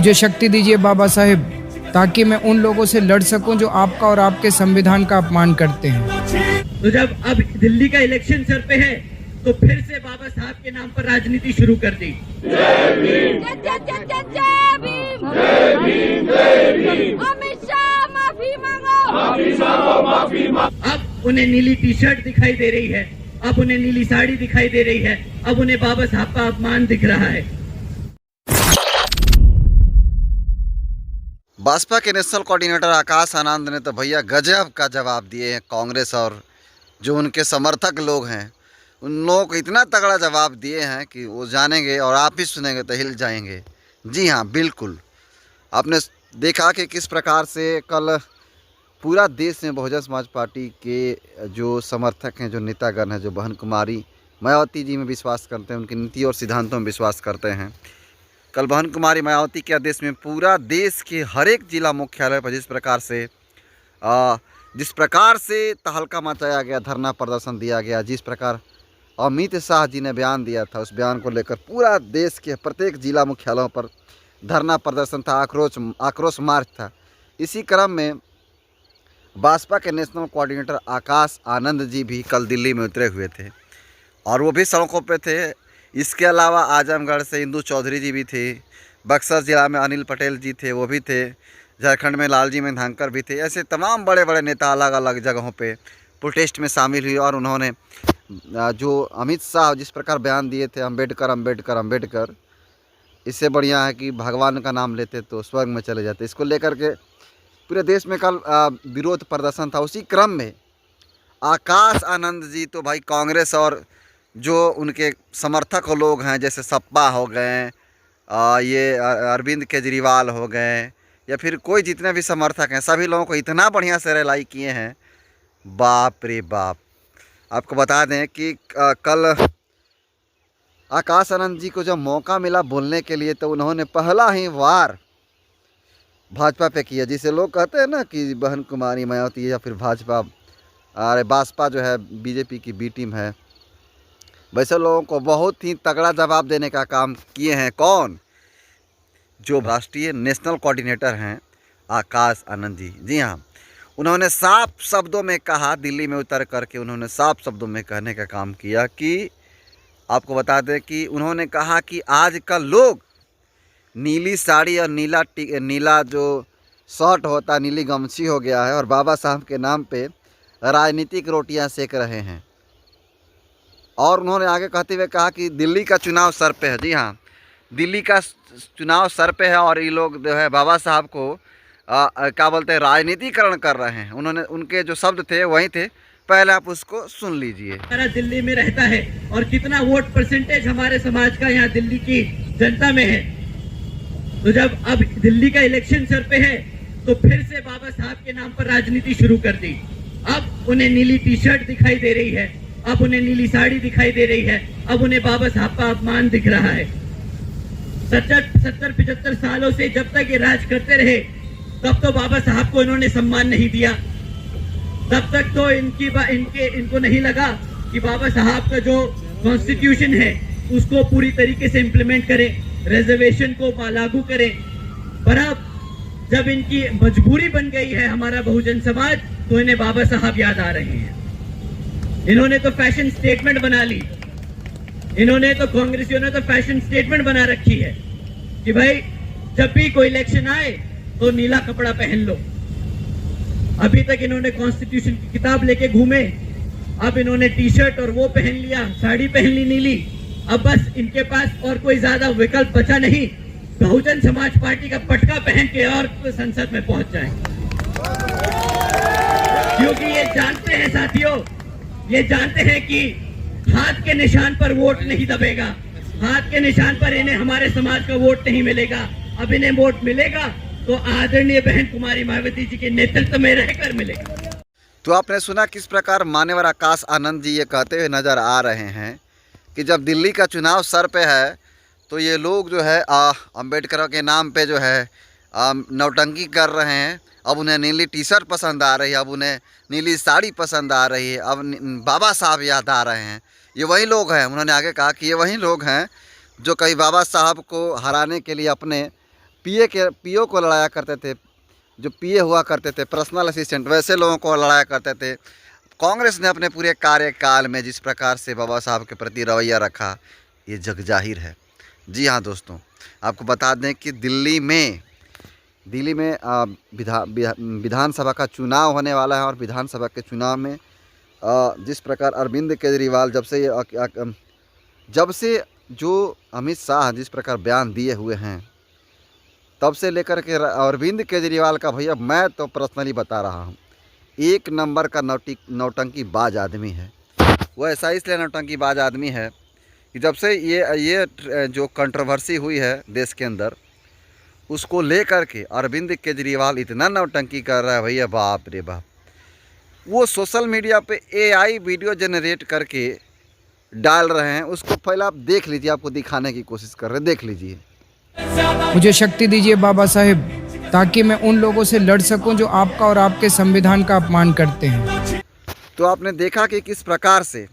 मुझे शक्ति दीजिए बाबा साहेब, ताकि मैं उन लोगों से लड़ सकूं जो आपका और आपके संविधान का अपमान करते हैं। तो जब अब दिल्ली का इलेक्शन सर पे है तो फिर से बाबा साहब के नाम पर राजनीति शुरू कर दी। अमित शाह माफी मांगो। अब उन्हें नीली टी शर्ट दिखाई दे रही है, अब उन्हें नीली साड़ी दिखाई दे रही है, अब उन्हें बाबा साहब का अपमान दिख रहा है। बसपा के नेशनल कोऑर्डिनेटर आकाश आनंद ने तो भैया गजब का जवाब दिए हैं। कांग्रेस और जो उनके समर्थक लोग हैं उन लोगों को इतना तगड़ा जवाब दिए हैं कि वो जानेंगे और आप भी सुनेंगे तो हिल जाएंगे। जी हाँ, बिल्कुल। आपने देखा कि किस प्रकार से कल पूरा देश में बहुजन समाज पार्टी के जो समर्थक हैं, जो नेतागण हैं, जो बहन कुमारी मायावती जी में विश्वास करते हैं, उनकी नीति और सिद्धांतों में विश्वास करते हैं, कल बहन कुमारी मायावती के आदेश में पूरा देश के हर एक जिला मुख्यालय पर जिस प्रकार से तहलका मचाया गया, धरना प्रदर्शन दिया गया, जिस प्रकार अमित शाह जी ने बयान दिया था, उस बयान को लेकर पूरा देश के प्रत्येक जिला मुख्यालयों पर धरना प्रदर्शन था, आक्रोश मार्च था। इसी क्रम में बसपा के नेशनल कोऑर्डिनेटर आकाश आनंद जी भी कल दिल्ली में उतरे हुए थे और वो भी सड़कों पे थे। इसके अलावा आजमगढ़ से इंदू चौधरी जी भी थे, बक्सर ज़िला में अनिल पटेल जी थे, वो भी थे, झारखंड में लालजी मेधांकर भी थे। ऐसे तमाम बड़े बड़े नेता अलग अलग जगहों पे प्रोटेस्ट में शामिल हुए और उन्होंने जो अमित शाह जिस प्रकार बयान दिए थे, अम्बेडकर अम्बेडकर अम्बेडकर, इससे बढ़िया है कि भगवान का नाम लेते तो स्वर्ग में चले जाते, इसको लेकर के पूरे देश में कल विरोध प्रदर्शन था। उसी क्रम में आकाश आनंद जी तो भाई कांग्रेस और जो उनके समर्थक लोग हैं, जैसे सपा हो गए, ये अरविंद केजरीवाल हो गए, या फिर कोई जितने भी समर्थक हैं, सभी लोगों को इतना बढ़िया से रिलाई किए हैं, बाप रे बाप। आपको बता दें कि कल आकाश आनंद जी को जब मौका मिला बोलने के लिए तो उन्होंने पहला ही वार भाजपा पे किया, जिसे लोग कहते हैं ना कि बहन कुमारी मायावती या फिर भाजपा, अरे बसपा जो है बीजेपी की बी टीम है, वैसे लोगों को बहुत ही तगड़ा जवाब देने का काम किए हैं। कौन? जो राष्ट्रीय नेशनल कोऑर्डिनेटर हैं आकाश आनंद जी। जी हाँ, उन्होंने साफ शब्दों में कहा, दिल्ली में उतर करके उन्होंने साफ शब्दों में कहने का काम किया कि आपको बता दें कि उन्होंने कहा कि आजकल लोग नीली साड़ी और नीला जो शर्ट होता, नीली गमछी हो गया है और बाबा साहब के नाम पे राजनीतिक रोटियां सेक रहे हैं। और उन्होंने आगे कहते हुए कहा कि दिल्ली का चुनाव सर पे है। जी हाँ, दिल्ली का चुनाव सर पे है और ये लोग जो है बाबा साहब को क्या बोलते हैं, राजनीतिकरण कर रहे हैं। उन्होंने उनके जो शब्द थे वही थे, पहले आप उसको सुन लीजिए। हमारा दिल्ली में रहता है और कितना वोट परसेंटेज हमारे समाज का यहाँ दिल्ली की जनता में है। तो जब अब दिल्ली का इलेक्शन सर पे है तो फिर से बाबा साहब के नाम पर राजनीति शुरू कर दी। अब उन्हें नीली टी शर्ट दिखाई दे रही है, अब उन्हें नीली साड़ी दिखाई दे रही है, अब उन्हें बाबा साहब का अपमान दिख रहा है। 70-75 सालों से जब तक ये राज करते रहे तब तो बाबा साहब को इन्होंने सम्मान नहीं दिया, तब तक तो इनको नहीं लगा कि बाबा साहब का जो कॉन्स्टिट्यूशन है उसको पूरी तरीके से इम्प्लीमेंट करें, रिजर्वेशन को लागू करें। पर अब जब इनकी मजबूरी बन गई है हमारा बहुजन समाज, तो इन्हें बाबा साहब याद आ रहे हैं। इन्होंने तो फैशन स्टेटमेंट बना ली, इन्होंने तो कांग्रेसियों ने तो फैशन स्टेटमेंट बना रखी है कि भाई जब भी कोई इलेक्शन आए तो नीला कपड़ा पहन लो। अभी तक इन्होंने कॉन्स्टिट्यूशन की किताब लेके घूमे, अब इन्होंने टी शर्ट और वो पहन लिया, साड़ी पहन ली नीली। अब बस इनके पास और कोई ज्यादा विकल्प बचा नहीं, बहुजन समाज पार्टी का पटका पहन के और संसद में पहुंच जाएंगे। क्योंकि ये जानते हैं साथियों, ये जानते हैं कि हाथ के निशान पर वोट नहीं दबेगा, हाथ के निशान पर इन्हें हमारे समाज का वोट नहीं मिलेगा। अब इन्हें वोट मिलेगा तो आदरणीय बहन कुमारी मायावती जी के नेतृत्व में रहकर मिलेगा। तो आपने सुना किस प्रकार मान्यवर आकाश आनंद जी ये कहते हुए नजर आ रहे हैं कि जब दिल्ली का चुनाव सर पे है तो ये लोग जो है अम्बेडकर के नाम पे जो है नौटंकी कर रहे हैं। अब उन्हें नीली टी शर्ट पसंद आ रही है, अब उन्हें नीली साड़ी पसंद आ रही है, अब बाबा साहब याद आ रहे हैं। ये वही लोग हैं, उन्होंने आगे कहा कि ये वही लोग हैं जो कई बाबा साहब को हराने के लिए अपने पीओ को लड़ाया करते थे, जो पीए हुआ करते थे, पर्सनल असिस्टेंट, वैसे लोगों को लड़ाया करते थे। कांग्रेस ने अपने पूरे कार्यकाल में जिस प्रकार से बाबा साहब के प्रति रवैया रखा, ये जग जाहिर है। जी हाँ दोस्तों, आपको बता दें कि दिल्ली में विधानसभा का चुनाव होने वाला है, और विधानसभा के चुनाव में जिस प्रकार अरविंद केजरीवाल जब से जो अमित शाह जिस प्रकार बयान दिए हुए हैं, तब से लेकर के अरविंद केजरीवाल का, भैया मैं तो पर्सनली बता रहा हूँ, एक नंबर का नौटंकी बाज आदमी है। वो ऐसा इसलिए नौटंकी बाज आदमी है कि जब से ये जो कंट्रोवर्सी हुई है देश के अंदर, उसको लेकर के अरविंद केजरीवाल इतना नौटंकी कर रहा है, भैया बाप रे बाप। वो सोशल मीडिया पे AI वीडियो जनरेट करके डाल रहे हैं, उसको पहले आप देख लीजिए, आपको दिखाने की कोशिश कर रहे हैं, देख लीजिए। मुझे शक्ति दीजिए बाबा साहेब, ताकि मैं उन लोगों से लड़ सकूं जो आपका और आपके संविधान का अपमान करते हैं। तो आपने देखा कि किस प्रकार से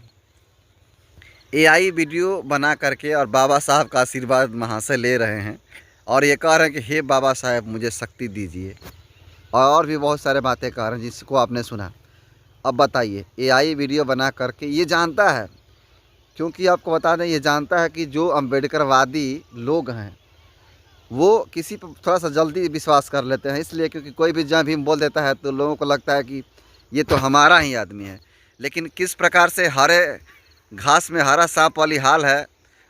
AI वीडियो बना करके और बाबा साहब का आशीर्वाद वहाँ से ले रहे हैं, और ये कह रहे हैं कि हे बाबा साहब मुझे शक्ति दीजिए, और भी बहुत सारे बातें कह रहे हैं जिसको आपने सुना। अब बताइए, AI वीडियो बना करके ये जानता है, क्योंकि आपको बता दें, ये जानता है कि जो अम्बेडकरवादी लोग हैं वो किसी पर थोड़ा सा जल्दी विश्वास कर लेते हैं, इसलिए क्योंकि कोई भी जहाँ भीम बोल देता है तो लोगों को लगता है कि ये तो हमारा ही आदमी है। लेकिन किस प्रकार से हरे घास में हरा सांप वाली हाल है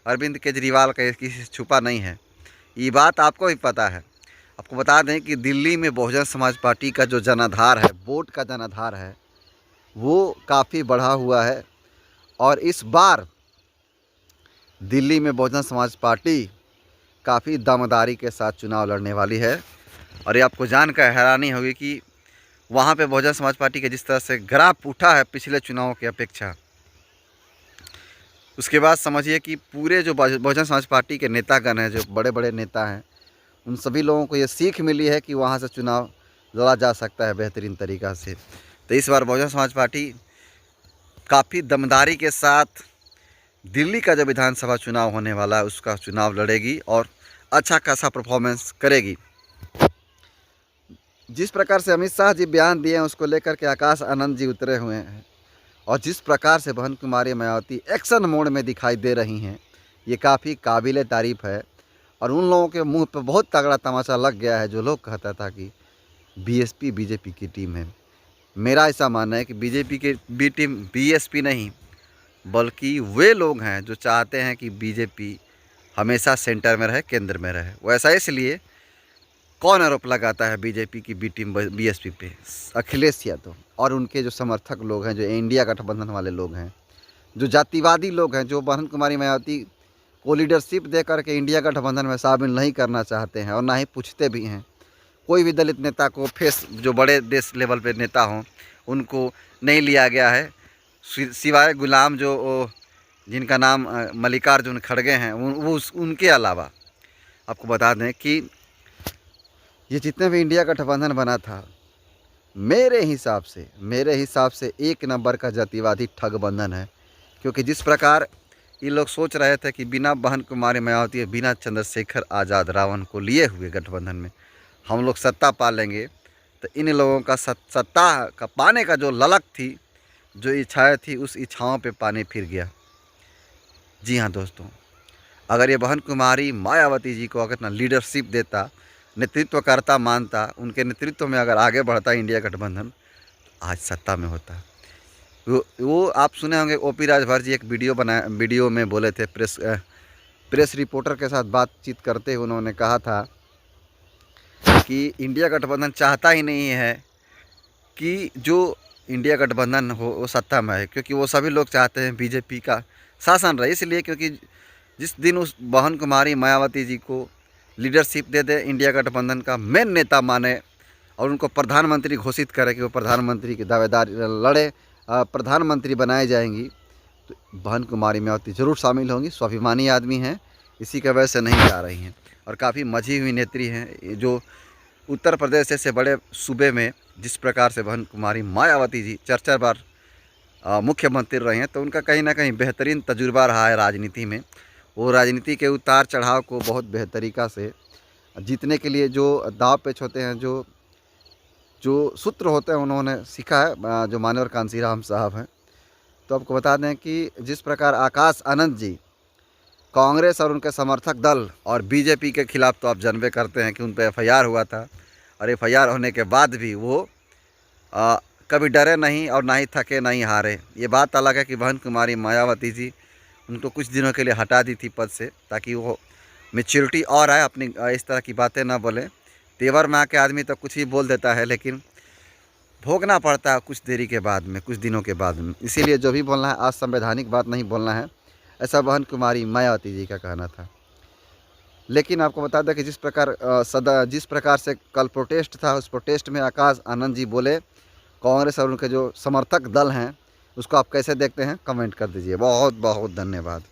अरविंद केजरीवाल का, किसी से छुपा नहीं है, ये बात आपको भी पता है। आपको बता दें कि दिल्ली में बहुजन समाज पार्टी का जो जनाधार है, वोट का जनाधार है, वो काफ़ी बढ़ा हुआ है, और इस बार दिल्ली में बहुजन समाज पार्टी काफ़ी दमदारी के साथ चुनाव लड़ने वाली है। और ये आपको जानकर हैरानी होगी कि वहाँ पे बहुजन समाज पार्टी के जिस तरह से ग्राफ उठा है पिछले चुनावों की अपेक्षा, उसके बाद समझिए कि पूरे जो बहुजन समाज पार्टी के नेतागण हैं, जो बड़े बड़े नेता हैं, उन सभी लोगों को ये सीख मिली है कि वहाँ से चुनाव लड़ा जा सकता है बेहतरीन तरीक़ा से। तो इस बार बहुजन समाज पार्टी काफ़ी दमदारी के साथ दिल्ली का जो विधानसभा चुनाव होने वाला है उसका चुनाव लड़ेगी और अच्छा खासा परफॉर्मेंस करेगी। जिस प्रकार से अमित शाह जी बयान दिए हैं, उसको लेकर के आकाश आनंद जी उतरे हुए हैं, और जिस प्रकार से बहन कुमारी मायावती एक्शन मोड में दिखाई दे रही हैं, ये काफ़ी काबिल तारीफ़ है। और उन लोगों के मुंह पे बहुत तगड़ा तमाचा लग गया है जो लोग कहता था कि BSP बीजेपी की टीम है। मेरा ऐसा मानना है कि बीजेपी की बी टीम BSP नहीं, बल्कि वे लोग हैं जो चाहते हैं कि बीजेपी हमेशा सेंटर में रहे, केंद्र में रहे। वैसा इसलिए कौन आरोप लगाता है बीजेपी की बी टीम BSP पे? अखिलेश यादव और उनके जो समर्थक लोग हैं, जो इंडिया गठबंधन वाले लोग हैं, जो जातिवादी लोग हैं, जो बहन कुमारी मायावती को लीडरशिप दे करके इंडिया गठबंधन में शामिल नहीं करना चाहते हैं, और ना ही पूछते भी हैं। कोई भी दलित नेता को जो बड़े देश लेवल पे नेता हों, उनको नहीं लिया गया है, सिवाय गुलाम जो जिनका नाम मल्लिकार्जुन खड़गे हैं, उनके अलावा। आपको बता दें कि ये जितने भी इंडिया गठबंधन बना था, मेरे हिसाब से एक नंबर का जातिवादी ठग बंधन है। क्योंकि जिस प्रकार ये लोग सोच रहे थे कि बिना बहन कुमारी मायावती, बिना चंद्रशेखर आज़ाद रावण को लिए हुए गठबंधन में हम लोग सत्ता पा लेंगे, तो इन लोगों का सत्ता का पाने का जो ललक थी, जो इच्छाएं थी, उस इच्छाओं पे पानी फिर गया। जी हाँ दोस्तों, अगर ये बहन कुमारी मायावती जी को अगर ना लीडरशिप देता, नेतृत्वकर्ता मानता, उनके नेतृत्व में अगर आगे बढ़ता इंडिया गठबंधन, तो आज सत्ता में होता। वो आप सुने होंगे, OP राजभर जी एक वीडियो में बोले थे, प्रेस रिपोर्टर के साथ बातचीत करते हुए उन्होंने कहा था कि इंडिया गठबंधन चाहता ही नहीं है कि जो इंडिया गठबंधन हो वो सत्ता में है, क्योंकि वो सभी लोग चाहते हैं बीजेपी का शासन रहे। इसलिए क्योंकि जिस दिन उस बहन कुमारी मायावती जी को लीडरशिप दे दे, इंडिया गठबंधन का मेन नेता माने, और उनको प्रधानमंत्री घोषित करे कि वो प्रधानमंत्री के दावेदार लड़े, प्रधानमंत्री बनाए जाएंगी, तो बहन कुमारी मायावती ज़रूर शामिल होंगी। स्वाभिमानी आदमी हैं, इसी की वजह से नहीं जा रही हैं, और काफ़ी मजी हुई नेत्री हैं। जो उत्तर प्रदेश जैसे बड़े सूबे में जिस प्रकार से बहन कुमारी मायावती जी 4 बार मुख्यमंत्री रहे हैं, तो उनका कहीं ना कहीं बेहतरीन तजुर्बा रहा है राजनीति में। वो राजनीति के उतार चढ़ाव को बहुत बेहतरीका से जीतने के लिए जो दाव पेच होते हैं, जो सूत्र होते हैं, उन्होंने सीखा है, जो मान्यवर कांसीराम साहब हैं। तो आपको बता दें कि जिस प्रकार आकाश आनंद जी कांग्रेस और उनके समर्थक दल और बीजेपी के खिलाफ, तो आप जानबे करते हैं कि उन पर FIR हुआ था, और FIR होने के बाद भी वो कभी डरे नहीं और ना ही थके नहीं हारे। ये बात अलग है कि बहन कुमारी मायावती जी उनको कुछ दिनों के लिए हटा दी थी पद से, ताकि वो मैच्योरिटी और आए, अपनी इस तरह की बातें ना बोले। तेवर में आके आदमी तो कुछ ही बोल देता है, लेकिन भोगना पड़ता है कुछ देरी के बाद में, कुछ दिनों के बाद में। इसीलिए जो भी बोलना है आज संवैधानिक बात नहीं बोलना है, ऐसा बहन कुमारी मायावती जी का कहना था। लेकिन आपको बता दें कि जिस प्रकार से कल प्रोटेस्ट था, उस प्रोटेस्ट में आकाश आनंद जी बोले, कांग्रेस और उनके जो समर्थक दल हैं उसको आप कैसे देखते हैं, कमेंट कर दीजिए। बहुत बहुत धन्यवाद।